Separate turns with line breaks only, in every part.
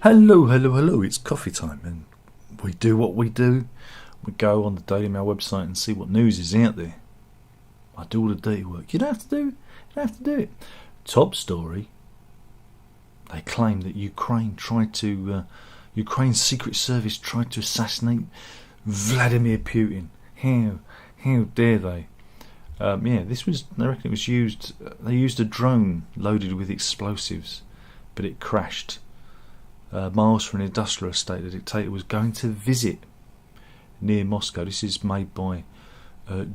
Hello, hello, hello, it's coffee time, and we do what we do. We go on the Daily Mail website and see what news is out there. I do all the dirty work. You don't have to do it. Top story. They claim that Ukraine's secret service tried to assassinate Vladimir Putin. How dare they? I reckon it was used. They used a drone loaded with explosives, but it crashed miles from an industrial estate the dictator was going to visit near Moscow. This is made by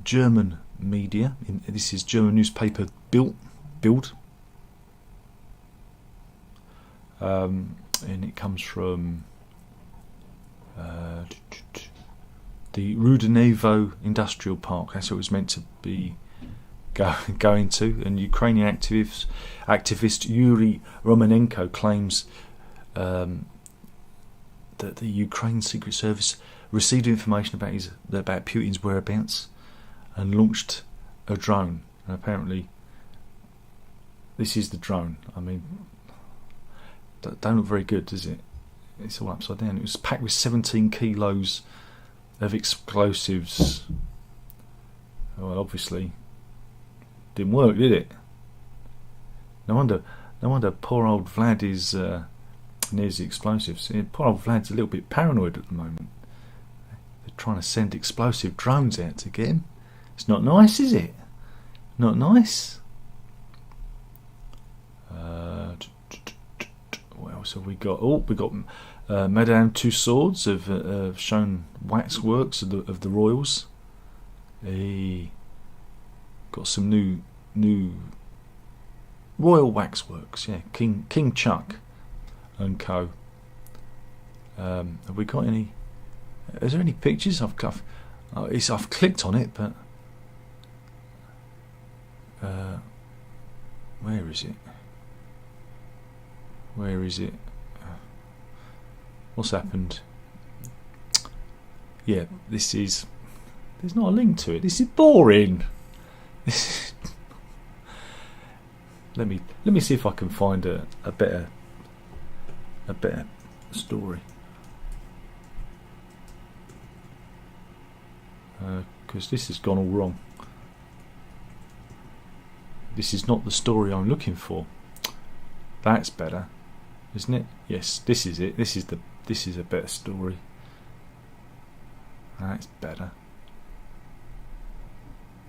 German media. This is German newspaper Bild. And it comes from the Rudenevo Industrial Park. That's what it was meant to be going to. And Ukrainian activist Yuri Romanenko claims that the Ukraine Secret Service received information about Putin's whereabouts and launched a drone. And apparently, this is the drone. I mean, don't look very good, does it? It's all upside down. It was packed with 17 kilos of explosives. Well, obviously, didn't work, did it? No wonder poor old Vlad is nears the explosives. Poor old Vlad's a little bit paranoid at the moment. They're trying to send explosive drones out to get him. It's not nice, is it? Not nice. What else have we got? Oh, we got Madame Tussauds have shown waxworks of the royals. Got some new royal waxworks. Yeah, King Chuck and Co. Have we got any? Is there any pictures? I've clicked on it, but where is it? Where is it? What's happened? Yeah, there's not a link to it. This is boring. Let me see if I can find a better story. Because this has gone all wrong. This is not the story I'm looking for. That's better, isn't it? Yes, this is it. This is a better story. That's better.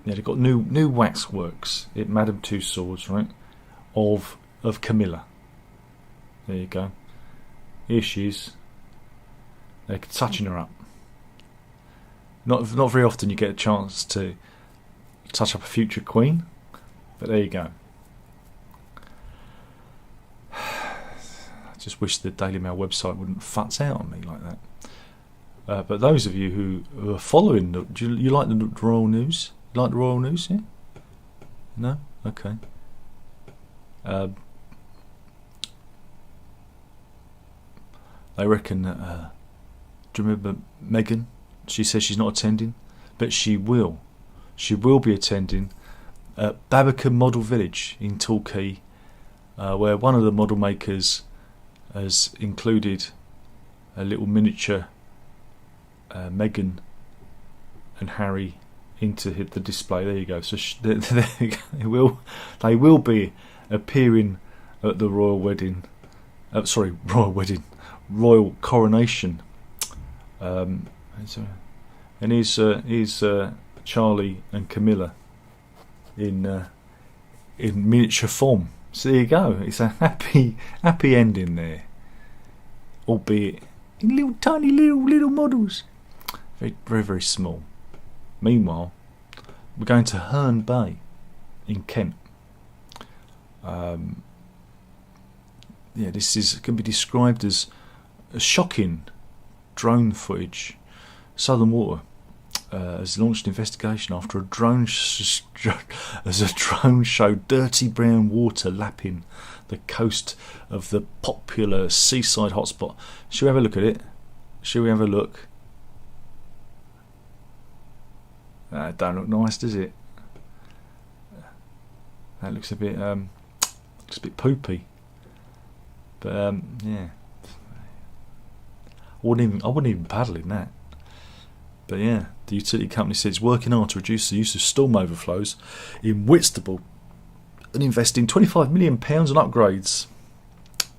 Yeah, they've got new waxworks at Madame Tussauds, right? Of Camilla. There you go. Here she is. They're touching her up. Not very often you get a chance to touch up a future queen, but there you go. I just wish the Daily Mail website wouldn't futz out on me like that. But those of you who are following, do you like the royal news? You like the royal news? Yeah? No? Okay. They reckon that. Do you remember Meghan? She says she's not attending, but she will. She will be attending at Babakan Model Village in Torquay, where one of the model makers has included a little miniature Meghan and Harry into the display. There you go. So they will be appearing at the royal wedding. Royal coronation. And here's Charlie and Camilla in miniature form. So there you go. It's a happy ending there, albeit in little tiny little models, very very very small. Meanwhile, we're going to Herne Bay in Kent. This can be described as a shocking drone footage. Southern Water has launched an investigation after a drone showed dirty brown water lapping the coast of the popular seaside hotspot. Shall we have a look at it? Shall we have a look? That don't look nice, does it? That looks a bit poopy. But yeah, I wouldn't even paddle in that. But yeah, the utility company says it's working hard to reduce the use of storm overflows in Whitstable and investing £25 million on upgrades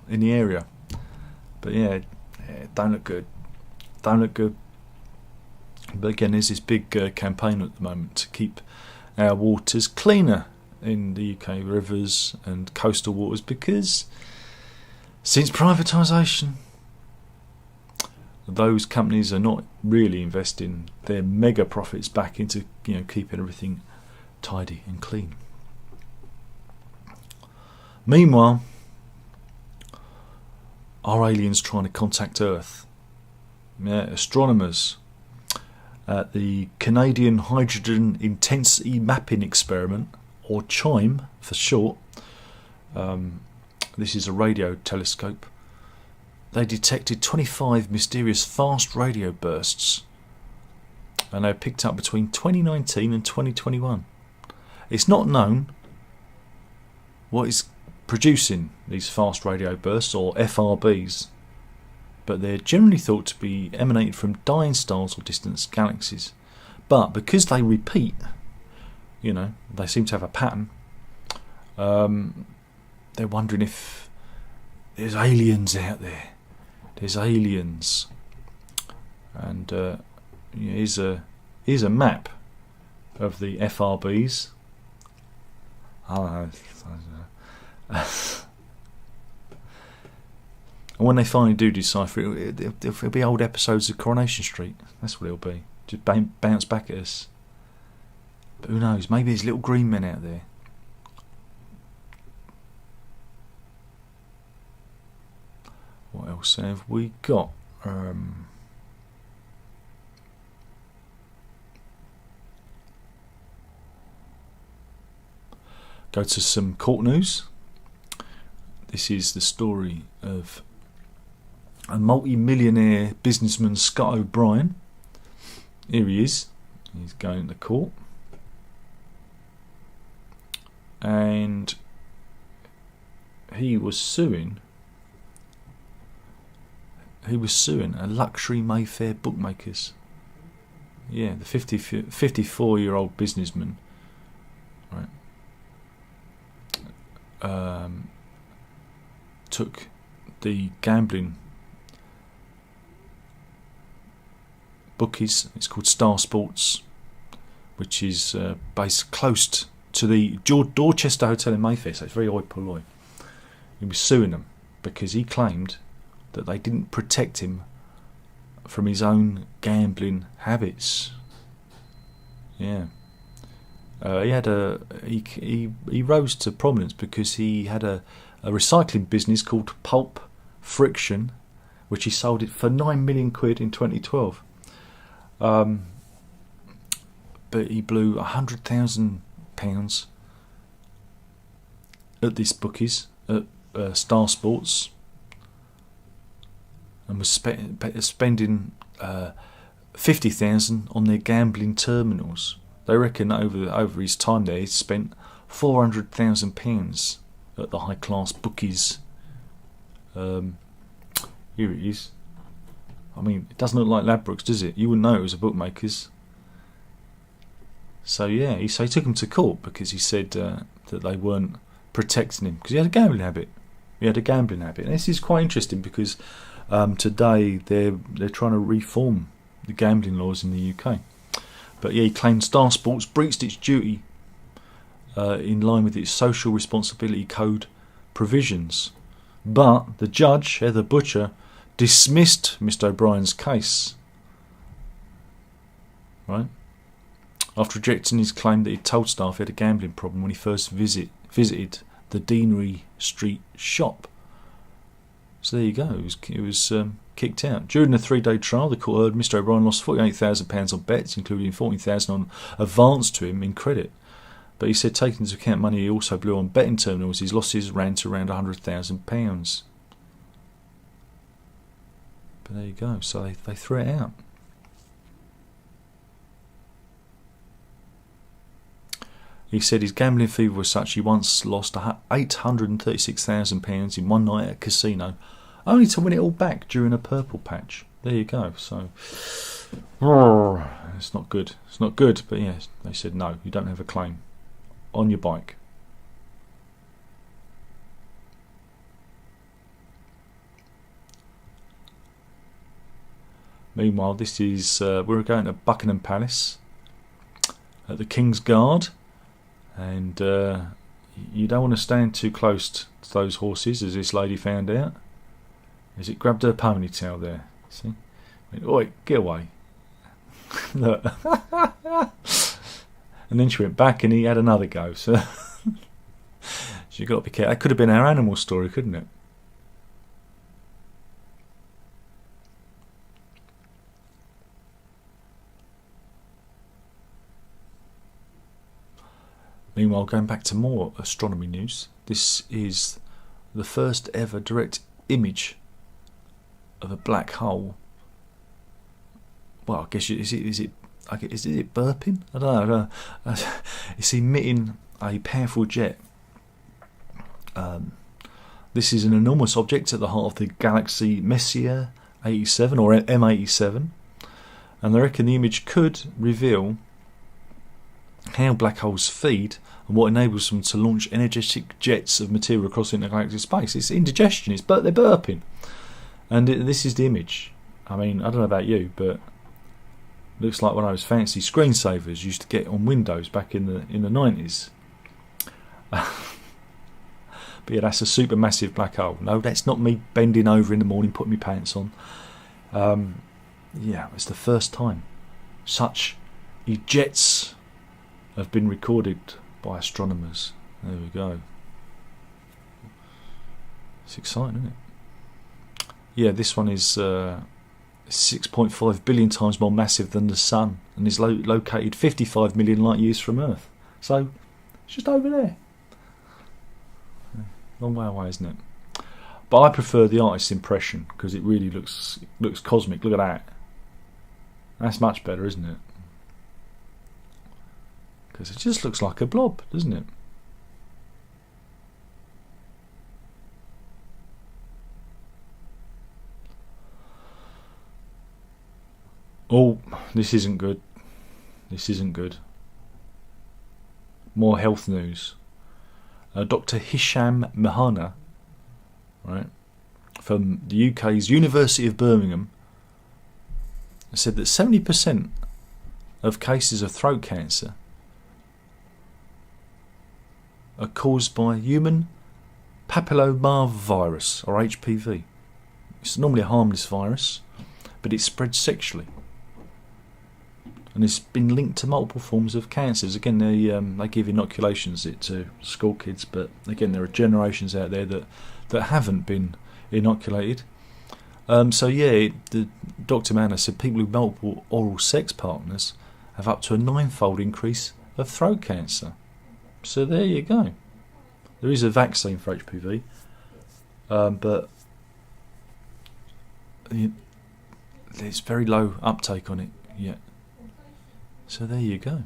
in the area. But yeah, don't look good. Don't look good. But again, there's this big campaign at the moment to keep our waters cleaner in the UK, rivers and coastal waters, because since privatisation, those companies are not really investing their mega profits back into keeping everything tidy and clean. Meanwhile, are aliens trying to contact Earth? Yeah, astronomers at the Canadian Hydrogen Intensity Mapping Experiment, or CHIME for short, this is a radio telescope, they detected 25 mysterious fast radio bursts, and they were picked up between 2019 and 2021. It's not known what is producing these fast radio bursts, or FRBs, but they're generally thought to be emanating from dying stars or distant galaxies. But because they repeat, they seem to have a pattern, they're wondering if there's aliens out there. There's aliens. And here's a map of the FRBs. I don't know. And when they finally do decipher it, it'll be old episodes of Coronation Street. That's what it'll be. Just bounce back at us. But who knows? Maybe there's little green men out there. What else have we got? Go to some court news. This is the story of a multi-millionaire businessman, Scott O'Brien. Here he is. He's going to court. And he was suing a luxury Mayfair bookmakers. Yeah, the 54-year-old businessman, right, took the gambling bookies. It's called Star Sports, which is based close to the Dorchester Hotel in Mayfair, so it's very oi polloi. He was suing them because he claimed that they didn't protect him from his own gambling habits. Yeah, he rose to prominence because he had a recycling business called Pulp Friction, which he sold it for £9 million in 2012. But he blew £100,000 at this bookies at Star Sports, and was spending £50,000 on their gambling terminals. They reckon over his time there, he spent £400,000 at the high class bookies. Here it is. I mean, it doesn't look like Ladbrokes, does it? You wouldn't know it was a bookmaker's. So yeah, he took him to court because he said that they weren't protecting him because he had a gambling habit. And this is quite interesting because today they're trying to reform the gambling laws in the UK. But yeah, he claimed Star Sports breached its duty in line with its social responsibility code provisions. But the judge, Heather Butcher, dismissed Mr. O'Brien's case, right, after rejecting his claim that he told staff he had a gambling problem when he first visited the Deanery Street shop. So there you go, it was kicked out. During the 3-day trial, the court heard Mr. O'Brien lost £48,000 on bets, including £14,000 on advance to him in credit. But he said, taking into account money he also blew on betting terminals, his losses ran to around £100,000. But there you go, so they threw it out. He said his gambling fever was such he once lost £836,000 in one night at a casino, only to win it all back during a purple patch. there you go. So it's not good. It's not good. But yes, they said no. You don't have a claim on your bike. Meanwhile, this is we're going to Buckingham Palace at the King's Guard, and you don't want to stand too close to those horses, as this lady found out. As it grabbed her ponytail there, see? Went, oi, get away! Look, and then she went back, and he had another go. So you got to be careful. That could have been our animal story, couldn't it? Meanwhile, going back to more astronomy news, this is the first ever direct image of a black hole. Well, I guess is it burping? I don't know. It's emitting a powerful jet. This is an enormous object at the heart of the galaxy Messier 87 or M87, and they reckon the image could reveal how black holes feed and what enables them to launch energetic jets of material across intergalactic space. It's indigestion. They're burping, and this is the image. I mean, I don't know about you, but it looks like one of those fancy screensavers you used to get on Windows back in the 90s. But yeah, that's a supermassive black hole. No, that's not me bending over in the morning putting my pants on. Yeah, it's the first time such jets have been recorded by astronomers. There we go. It's exciting, isn't it? Yeah, this one is 6.5 billion times more massive than the Sun, and is located 55 million light years from Earth. So it's just over there. Long way away, isn't it? But I prefer the artist's impression, because it really looks cosmic. Look at that. That's much better, isn't it? Because it just looks like a blob, doesn't it? Oh, this isn't good. This isn't good. More health news. Dr. Hisham Mahana, right, from the UK's University of Birmingham, said that 70% of cases of throat cancer are caused by human papillomavirus, or HPV. It's normally a harmless virus, but it spreads sexually, and it's been linked to multiple forms of cancers. Again, they give inoculations to school kids, but again, there are generations out there that haven't been inoculated. So yeah, Dr. Manna said people with multiple oral sex partners have up to a 9-fold increase of throat cancer. So there you go. There is a vaccine for HPV, but there's very low uptake on it yet. So there you go.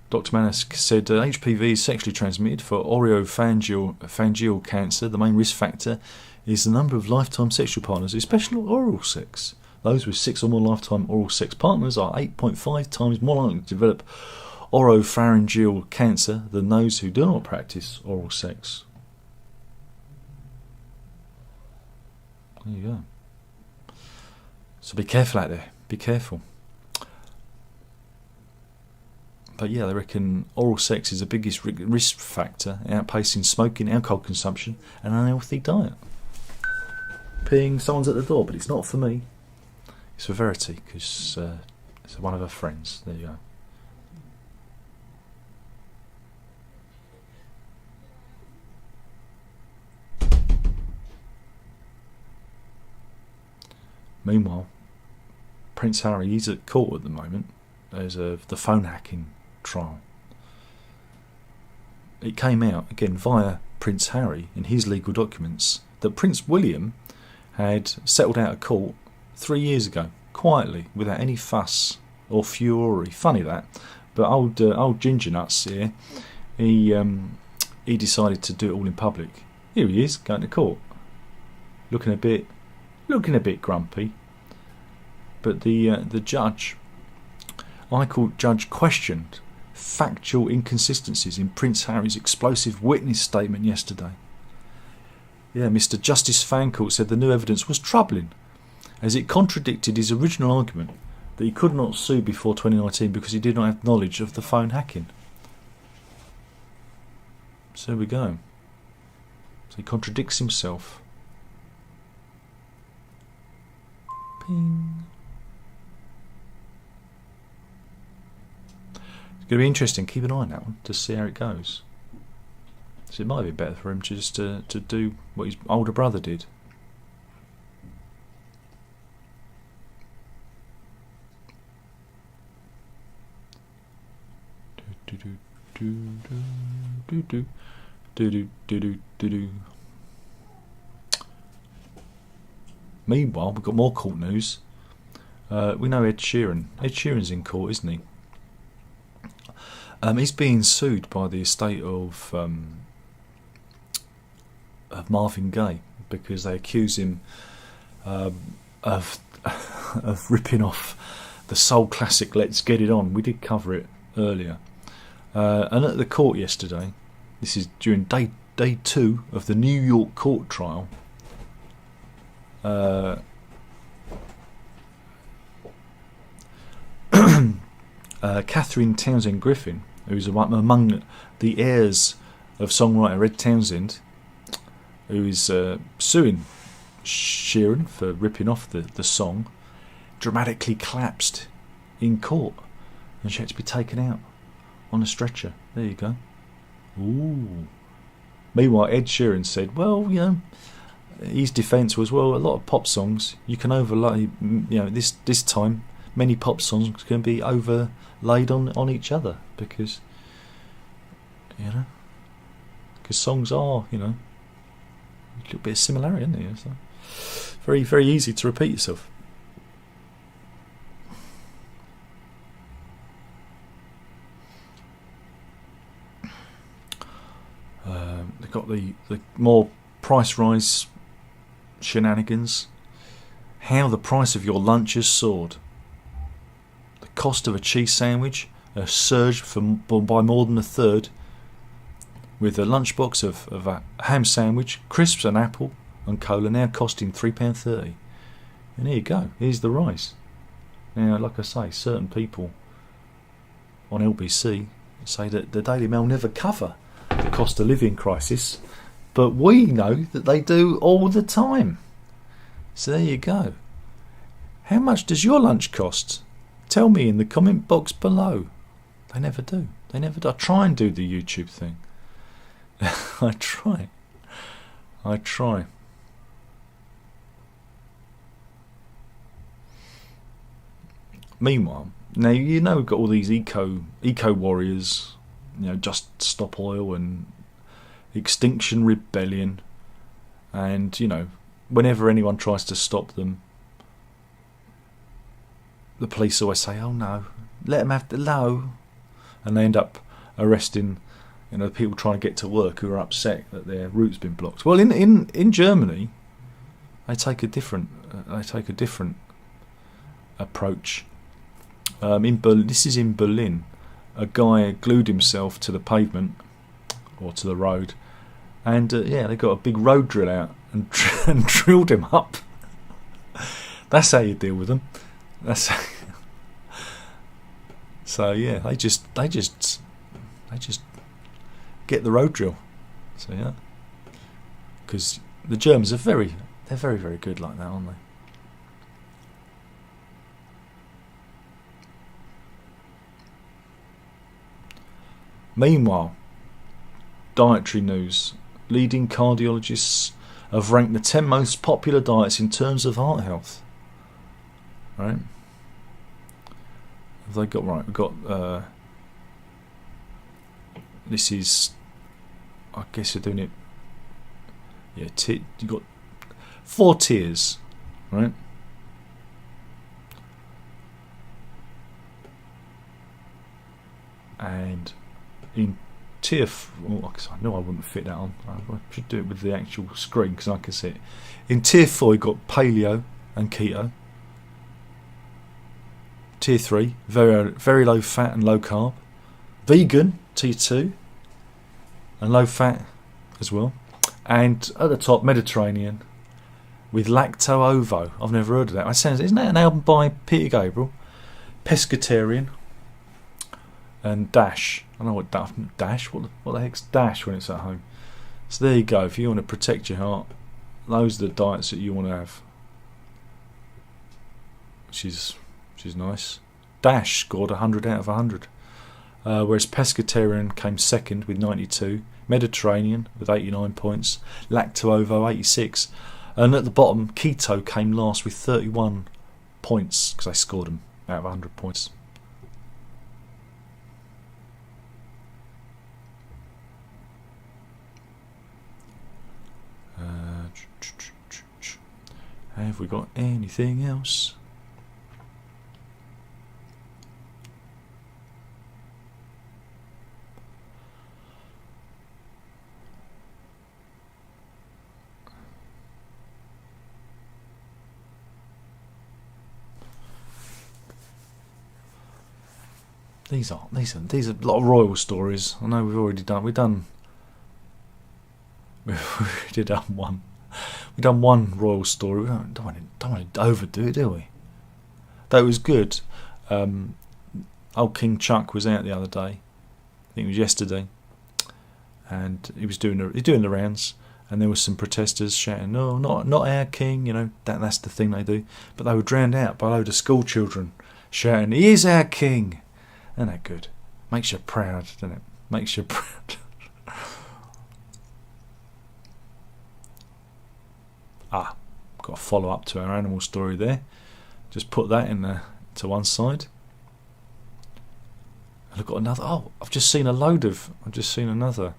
Dr. Manas said HPV is sexually transmitted. For oropharyngeal cancer, the main risk factor is the number of lifetime sexual partners, especially oral sex. Those with 6 or more lifetime oral sex partners are 8.5 times more likely to develop oropharyngeal cancer than those who do not practice oral sex. There you go. So be careful out there. Be careful. But yeah, they reckon oral sex is the biggest risk factor, outpacing smoking, alcohol consumption, and an unhealthy diet. Ping, someone's at the door, but it's not for me. It's for Verity, because it's one of her friends. There you go. Meanwhile, Prince Harry, he's at court at the moment. There's the phone hacking trial. It came out, again, via Prince Harry in his legal documents, that Prince William had settled out of court 3 years ago, quietly, without any fuss or fury. Funny that. But old Ginger Nuts here, he decided to do it all in public. Here he is, going to court. Looking a bit looking a bit grumpy. But the judge, High Court judge, questioned factual inconsistencies in Prince Harry's explosive witness statement yesterday. Yeah, Mr. Justice Fancourt said the new evidence was troubling, as it contradicted his original argument that he could not sue before 2019 because he did not have knowledge of the phone hacking. So there we go. So he contradicts himself. Ping. It's going to be interesting. Keep an eye on that one to see how it goes. So it might be better for him just to do what his older brother did. Meanwhile, we've got more court news. We know Ed Sheeran. Ed Sheeran's in court, isn't he? He's being sued by the estate of Marvin Gaye because they accuse him of ripping off the soul classic "Let's Get It On." We did cover it earlier, and at the court yesterday, this is during day 2 of the New York court trial. Catherine Townsend Griffin, who's among the heirs of songwriter Ed Townsend, who is suing Sheeran for ripping off the song, dramatically collapsed in court, and she had to be taken out on a stretcher. There you go. Ooh. Meanwhile, Ed Sheeran said, well, you know, his defence was, well, a lot of pop songs you can overlay, you know, this time many pop songs can be overlaid on each other because, you know, because songs are, you know, a little bit of similarity, isn't there? So very, very easy to repeat yourself. They've got the more price rise shenanigans. How the price of your lunch has soared. The cost of a cheese sandwich has surged by more than a third, with a lunchbox of a ham sandwich, crisps, an apple and cola now costing £3.30. And here you go, here's the rise. Now, like I say, certain people on LBC say that the Daily Mail never cover the cost of living crisis, but we know that they do all the time. So there you go. How much does your lunch cost? Tell me in the comment box below. They never do. They never do. I try and do the YouTube thing. I try. Meanwhile, now you know we've got all these eco warriors, you know, Just Stop Oil and Extinction Rebellion, and you know, whenever anyone tries to stop them, the police always say, "Oh no, let them have the low," and they end up arresting, you know, the people trying to get to work who are upset that their route's been blocked. Well, in Germany, they take a different approach. This is in Berlin. A guy glued himself to the pavement or to the road, and they got a big road drill out and drilled him up. That's how you deal with them. So yeah, they just get the road drill. So yeah, because the Germans are very, very good like that, aren't they? Meanwhile, dietary news. Leading cardiologists have ranked the 10 most popular diets in terms of heart health. Right? Have they got right? We've got this is, I guess they're doing it. Yeah, you've got 4 tiers, right? And in Oh, I knew I wouldn't fit that on. I should do it with the actual screen because I can see it. In tier 4, you got paleo and keto. Tier 3, very low fat and low carb. Vegan, tier 2, and low fat as well. And at the top, Mediterranean with lacto ovo. I've never heard of that. Isn't that an album by Peter Gabriel? Pescatarian and Dash. I don't know what Dash. What the heck's Dash when it's at home? So there you go. If you want to protect your heart, those are the diets that you want to have. She's nice. Dash scored 100 out of 100, whereas Pescatarian came second with 92. Mediterranean with 89 points. Lacto ovo 86, and at the bottom, Keto came last with 31 points because I scored them out of 100 points. Have we got anything else? These are a lot of royal stories. I know we've already done. We did one. We've done one royal story. We don't want to overdo it, do we? Though it was good. Old King Chuck was out the other day. I think it was yesterday, and he was doing the rounds. And there were some protesters shouting, "No, not our king!" You know that's the thing they do. But they were drowned out by a load of school children shouting, "He is our king!" Isn't that good? Makes you proud, doesn't it? Makes you proud. Got a follow up to our animal story there. Just put that in there to one side. And I've got another. I've just seen another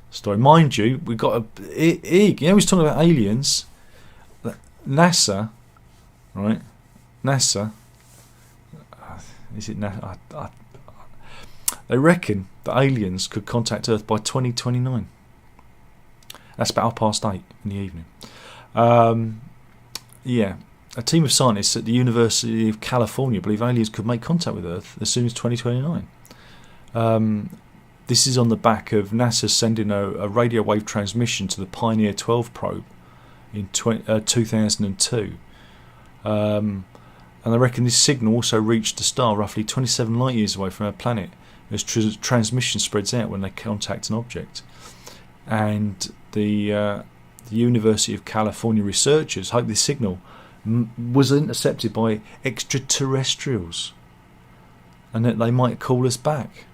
story. Mind you, we got a. You know, he's talking about aliens. NASA, right? NASA. Is it NASA? They reckon that aliens could contact Earth by 2029. That's about 8:30 in the evening. A team of scientists at the University of California believe aliens could make contact with Earth as soon as 2029. This is on the back of NASA sending a radio wave transmission to the Pioneer 12 probe in 2002. And they reckon this signal also reached a star roughly 27 light years away from our planet as transmission spreads out when they contact an object. And the University of California researchers hope this signal was intercepted by extraterrestrials and that they might call us back.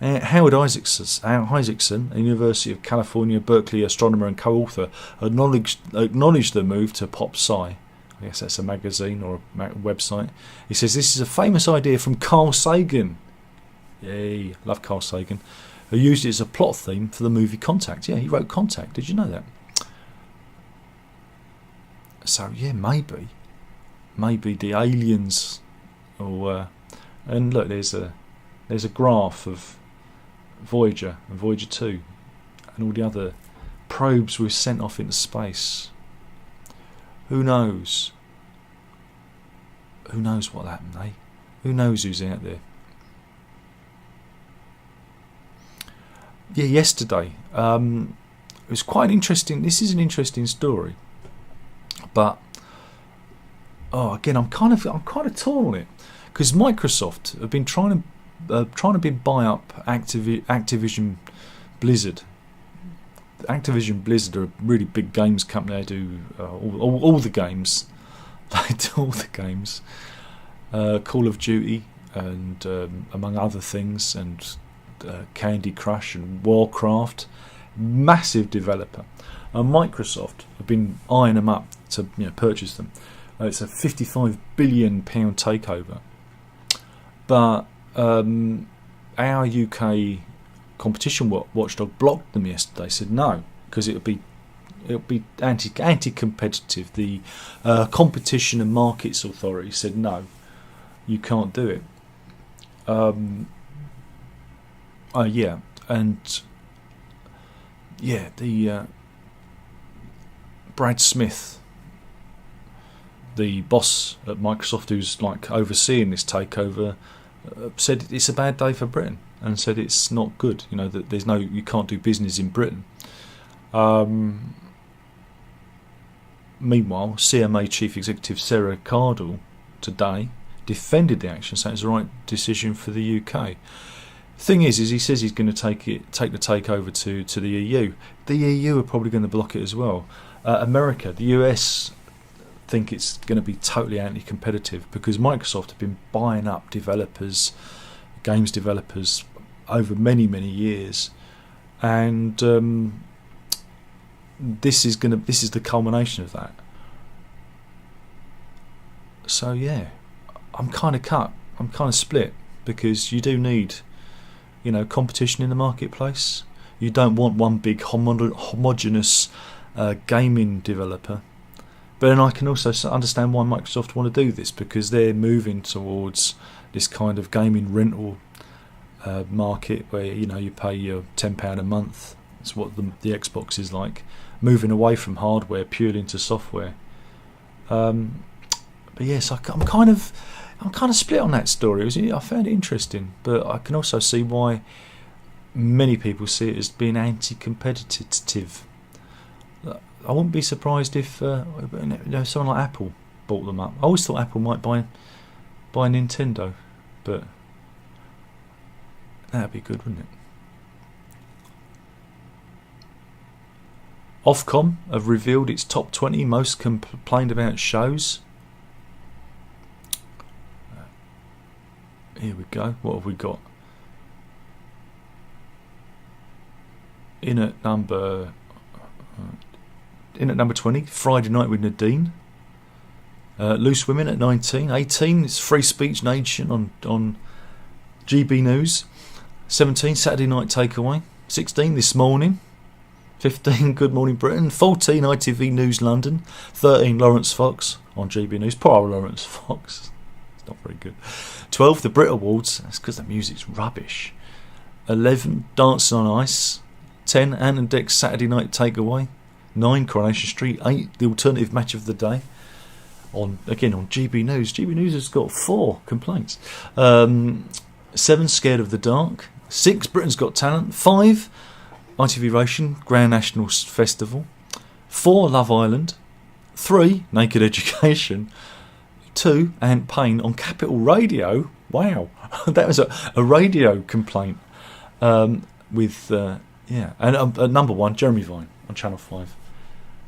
Howard Isaacson, a University of California, Berkeley astronomer and co-author, acknowledged the move to Pop Sci. I guess that's a magazine or a website. He says this is a famous idea from Carl Sagan. Yay, love Carl Sagan, who used it as a plot theme for the movie Contact. Yeah, he wrote Contact. Did you know that? So yeah, maybe the aliens, or and look, there's a graph of Voyager and Voyager 2 and all the other probes we've sent off into space. Who knows? Who knows what happened, eh? Who knows who's out there? Yeah, yesterday. It was quite interesting. This is an interesting story, but again, I'm kind of torn on it because Microsoft have been trying to buy up Activision Blizzard. Activision Blizzard are a really big games company. They do all the games. They do all the games. Call of Duty and among other things, and Candy Crush and Warcraft. Massive developer. And Microsoft have been eyeing them up to purchase them. It's a £55 billion takeover. But our UK competition watchdog blocked them yesterday. Said no, because it'll be anti-competitive. The Competition and Markets Authority said no, you can't do it. and yeah, the Brad Smith, the boss at Microsoft, who's like overseeing this takeover, said it's a bad day for Britain, and said it's not good. You know, that you can't do business in Britain. Meanwhile, CMA Chief Executive Sarah Cardle today defended the action, saying it's the right decision for the UK. Thing is he says he's going to take the takeover to the EU. The EU are probably going to block it as well. America, the US think it's going to be totally anti-competitive because Microsoft have been buying up developers, games developers, over many years, and this is the culmination of that. So yeah, I'm kind of cut. I'm kind of split, because you do need, competition in the marketplace. You don't want one big homogenous gaming developer. But then I can also understand why Microsoft want to do this, because they're moving towards this kind of gaming rental market where you pay your £10 a month. That's what the Xbox is like. Moving away from hardware purely into software. But yes, I'm kind of split on that story. I found it interesting, but I can also see why many people see it as being anti-competitive. I wouldn't be surprised if someone like Apple bought them up. I always thought Apple might buy Nintendo, but that'd be good, wouldn't it? Ofcom have revealed its top 20 most complained about shows. Here we go. What have we got? In at number 20, Friday Night with Nadine. Loose Women at 19. 18, it's Free Speech Nation on GB News. 17, Saturday Night Takeaway. 16, This Morning. 15, Good Morning Britain. 14, ITV News London. 13, Lawrence Fox on GB News. Poor old Lawrence Fox. It's not very good. 12, the Brit Awards. That's because the music's rubbish. 11, Dancing on Ice. 10, Ant and Dec's Saturday Night Takeaway. 9, Coronation Street. 8, the alternative match of the day. On GB News. GB News has got 4 complaints. 7, Scared of the Dark. 6, Britain's Got Talent. 5, ITV Racing Grand National Festival. 4, Love Island. 3, Naked Education. 2, Ant Payne on Capital Radio. Wow, that was a radio complaint. And number 1, Jeremy Vine on Channel 5.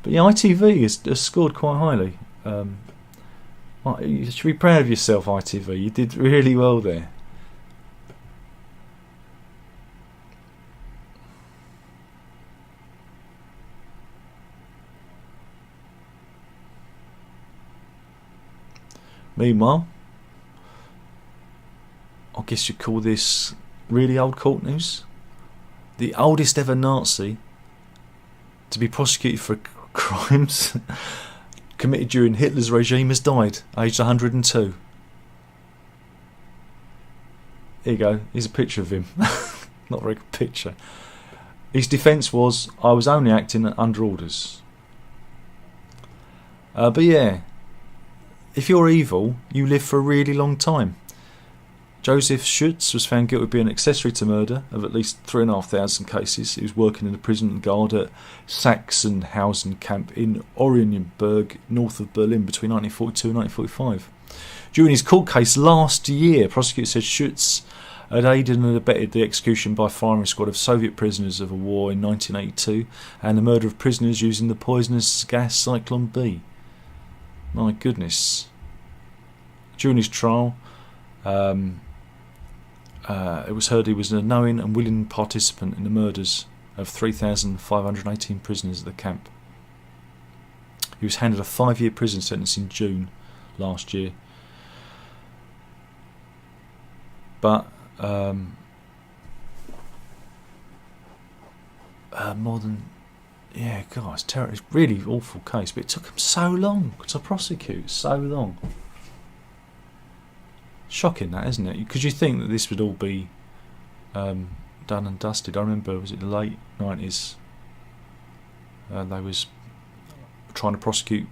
But yeah, ITV has scored quite highly. You should be proud of yourself, ITV. You did really well there. Meanwhile, I guess you'd call this really old court news. The oldest ever Nazi to be prosecuted for crimes committed during Hitler's regime has died, aged 102. Here you go, here's a picture of him. Not a very good picture. His defence was, I was only acting under orders. But yeah, if you're evil, you live for a really long time. Joseph Schutz was found guilty of being accessory to murder of at least 3,500 cases. He was working in the prison guard at Sachsenhausen camp in Oranienburg, north of Berlin, between 1942 and 1945. During his court case last year, prosecutors said Schutz had aided and abetted the execution by firing squad of Soviet prisoners of war in 1982 and the murder of prisoners using the poisonous gas Zyklon B. My goodness. During his trial, it was heard he was a knowing and willing participant in the murders of 3,518 prisoners at the camp. He was handed a 5-year prison sentence in June last year. But more than... Yeah, God, it's terrible. It's a really awful case, but it took him so long to prosecute, so long. Shocking that, isn't it? Because you think that this would all be done done and dusted. I remember, was it the late 90s? They was trying to prosecute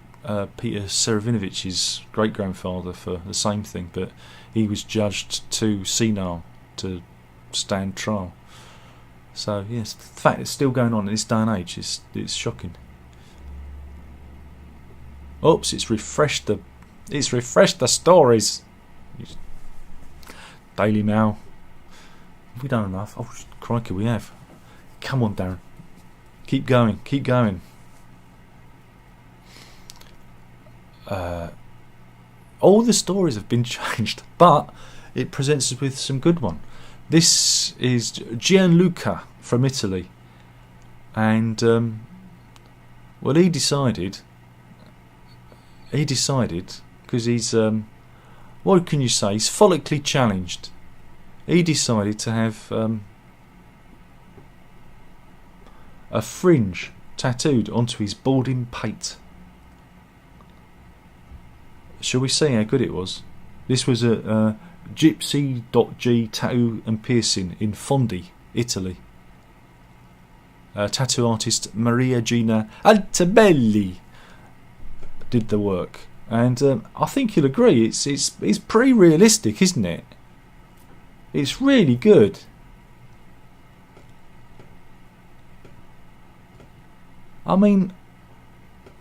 Peter Serafinovic's great-grandfather for the same thing, but he was judged too senile to stand trial. So yes, the fact it's still going on in this day and age it's shocking. Oops, it's refreshed the stories. Daily Mail. Have we done enough? Oh crikey, we have. Come on, Darren. Keep going. All the stories have been changed, but it presents us with some good one. This is Gianluca from Italy, and well, he decided because he's what can you say? He's follically challenged. He decided to have a fringe tattooed onto his balding pate. Shall we see how good it was? This was a Gypsy.G tattoo and piercing in Fondi, Italy. Tattoo artist Maria Gina Altobelli did the work, and I think you'll agree it's pretty realistic, isn't it? It's really good. I mean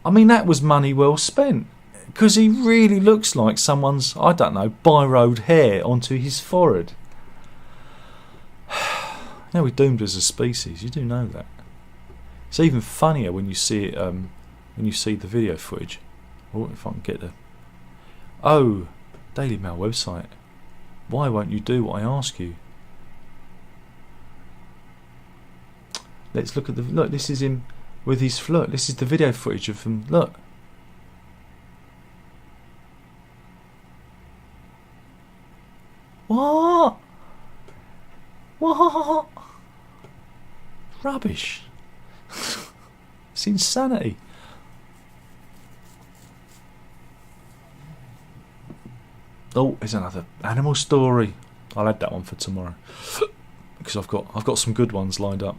that was money well spent, because he really looks like someone's, I don't know, borrowed hair onto his forehead. Now we're doomed as a species. You do know that. It's even funnier when you see it, when you see the video footage. Oh, if I can get the... Oh, Daily Mail website. Why won't you do what I ask you? Let's look at the... Look, this is him with his... Look, this is the video footage of him. Look. What? What? Rubbish. It's insanity. Oh, there's another animal story. I'll add that one for tomorrow because I've got some good ones lined up.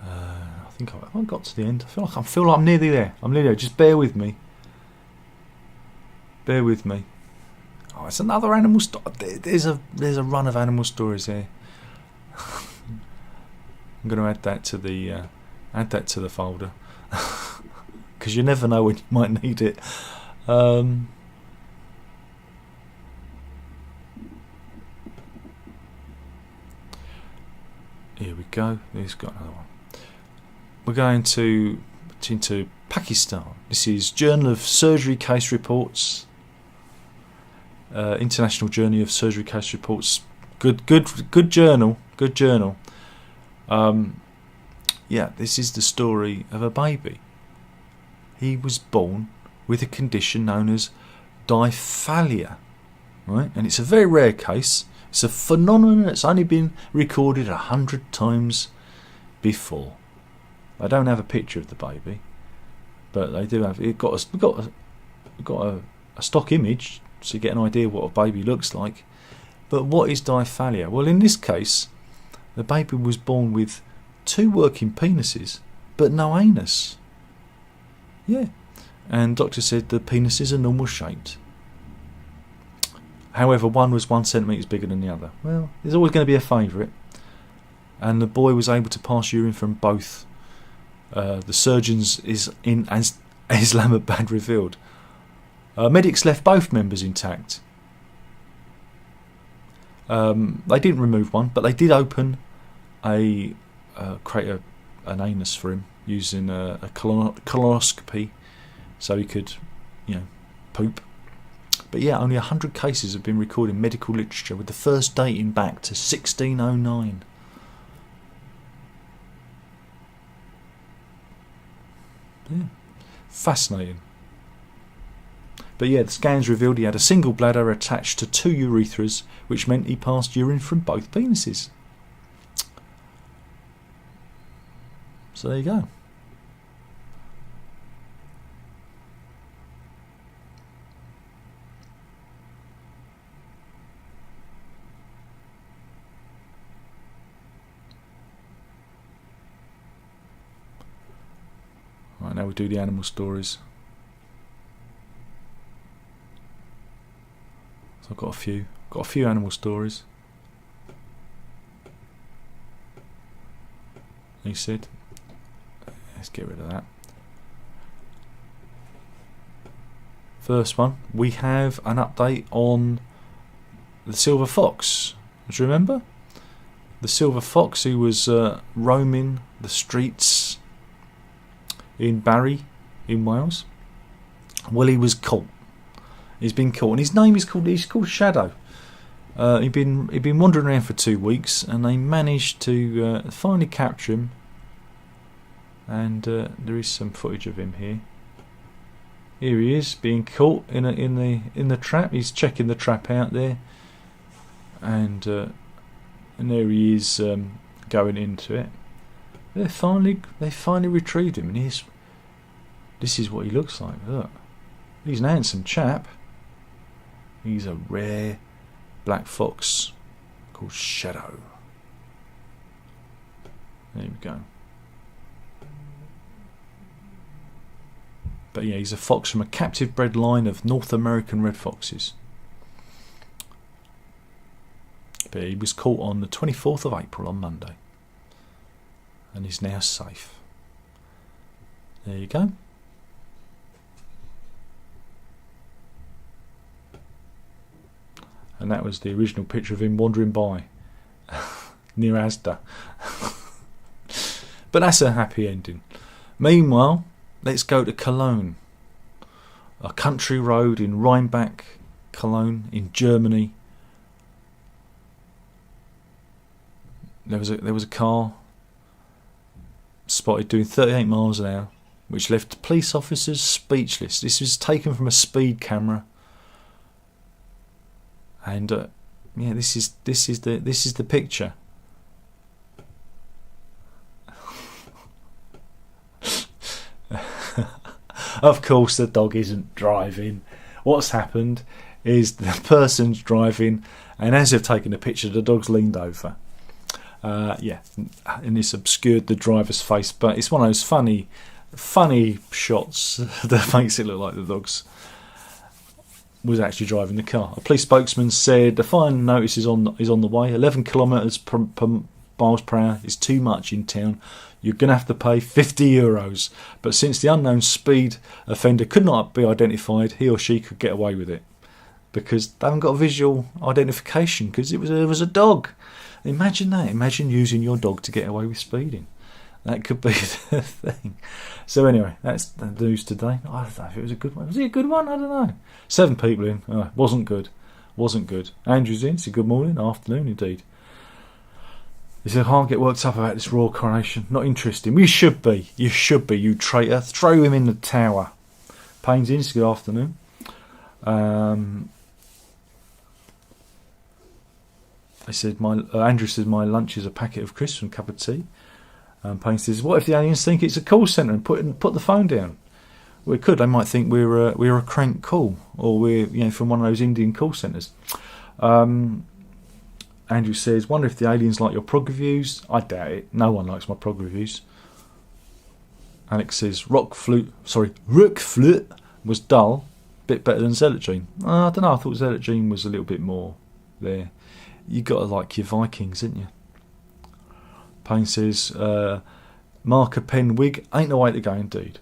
I think I've got to the end. I feel like I'm nearly there. Just bear with me. Bear with me. Oh, it's another animal story. There's a run of animal stories here. I'm going to add that to the folder because you never know when you might need it. Here we go. He's got another one. We're going into Pakistan. This is Journal of Surgery Case Reports. International Journal of Surgery Case Reports. Good journal. Good journal. Yeah, this is the story of a baby. He was born with a condition known as diphallia, right? And it's a very rare case. It's a phenomenon that's only been recorded 100 times before. I don't have a picture of the baby, but they do have. We've got a stock image, so you get an idea what a baby looks like. But what is diphallia? Well, in this case, the baby was born with 2 working penises, but no anus. Yeah, and doctor said the penises are normal shaped. However, one was 1 centimetre bigger than the other. Well, there's always going to be a favourite, and the boy was able to pass urine from both. The surgeons in Islamabad revealed. Medics left both members intact. They didn't remove one, but they did open create an anus for him using a colonoscopy, so he could, poop. But yeah, only 100 cases have been recorded in medical literature, with the first dating back to 1609. Yeah, fascinating. But yeah, the scans revealed he had a single bladder attached to 2 urethras, which meant he passed urine from both penises. So there you go. Right, now we do the animal stories. So I've got a few animal stories. He said, let's get rid of that. First one, we have an update on the silver fox. Do you remember? The silver fox who was roaming the streets in Barry, in Wales. Well, he was caught. He's been caught, and his name is called Shadow. He'd been wandering around for 2 weeks, and they managed to finally capture him. And there is some footage of him here. Here he is, being caught in the trap. He's checking the trap out there, and there he is going into it. They finally retrieved him, and this is what he looks like. Look, he's an handsome chap. He's a rare black fox called Shadow. There we go. But yeah, he's a fox from a captive bred line of North American red foxes. But he was caught on the 24th of April, on Monday, and is now safe. There you go. And that was the original picture of him wandering by near Asda. But that's a happy ending. Meanwhile, let's go to Cologne, a country road in Rheinbach, Cologne, in Germany. There was a car spotted doing 38 miles an hour, which left police officers speechless. This was taken from a speed camera, and yeah, this is the picture. Of course, the dog isn't driving. What's happened is the person's driving, and as they've taken the picture, the dog's leaned over. Yeah, and it's obscured the driver's face, but it's one of those funny shots that makes it look like the dog's was actually driving the car. A police spokesman said the fine notice is on the way. 11 kilometres per miles per hour is too much in town. You're going to have to pay €50. But since the unknown speed offender could not be identified, he or she could get away with it because they haven't got a visual identification because it was a dog. Imagine that. Imagine using your dog to get away with speeding. That could be the thing. So anyway, that's the news today. I don't know if it was a good one. Was it a good one? I don't know. 7 people in. Oh, wasn't good. Andrew's in. So good morning, afternoon indeed. He said, I can't get worked up about this royal coronation. Not interesting. You should be, you traitor. Throw him in the tower. Payne's in. So good afternoon. I said, Andrew says my lunch is a packet of crisps and a cup of tea. Payne says, what if the aliens think it's a call centre and put the phone down? Well, it could. They might think we're a crank call, or we're from one of those Indian call centres. Andrew says, wonder if the aliens like your prog reviews. I doubt it. No one likes my prog reviews. Alex says, Rook Flute was dull, bit better than Zealotgene. I don't know. I thought Zealotgene was a little bit more there. You got to like your Vikings, didn't you? Payne says, marker pen wig ain't the way to go indeed.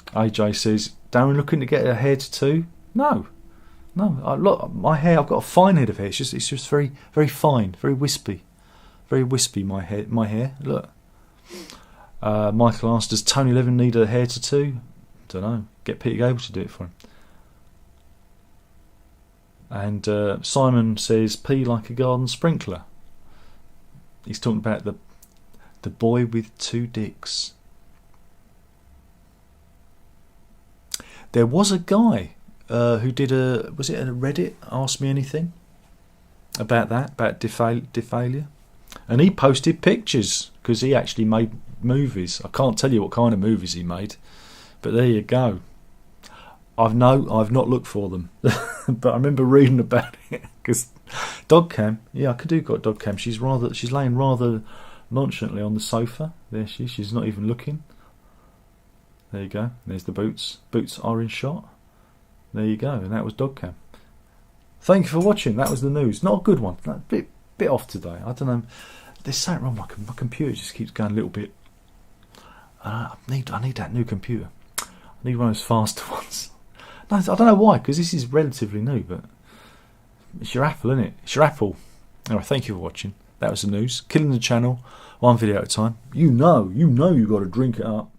AJ says, Darren looking to get a hair tattoo? No. Look, my hair, I've got a fine head of hair. It's just very, very fine, very wispy. Very wispy, my hair. Look. Michael asked, does Tony Levin need a hair tattoo? Don't know. Get Peter Gable to do it for him. And Simon says, pee like a garden sprinkler. He's talking about the boy with 2 dicks. There was a guy who did was it a Reddit Ask Me Anything about that, about Defailia, and he posted pictures because he actually made movies. I can't tell you what kind of movies he made, but there you go. I've not looked for them, but I remember reading about it because dog cam. Yeah, I could do got dog cam. She's laying rather nonchalantly on the sofa. There she's not even looking. There you go. There's the boots. Boots are in shot. There you go, and that was dog cam. Thank you for watching. That was the news. Not a good one. A bit off today. I don't know. There's something wrong. My computer just keeps going a little bit. I need that new computer. I need one of those faster ones. No, I don't know why, because this is relatively new, but it's your Apple, isn't it? It's your Apple. Anyway, thank you for watching. That was the news. Killing the channel, one video at a time. You know you got to drink it up.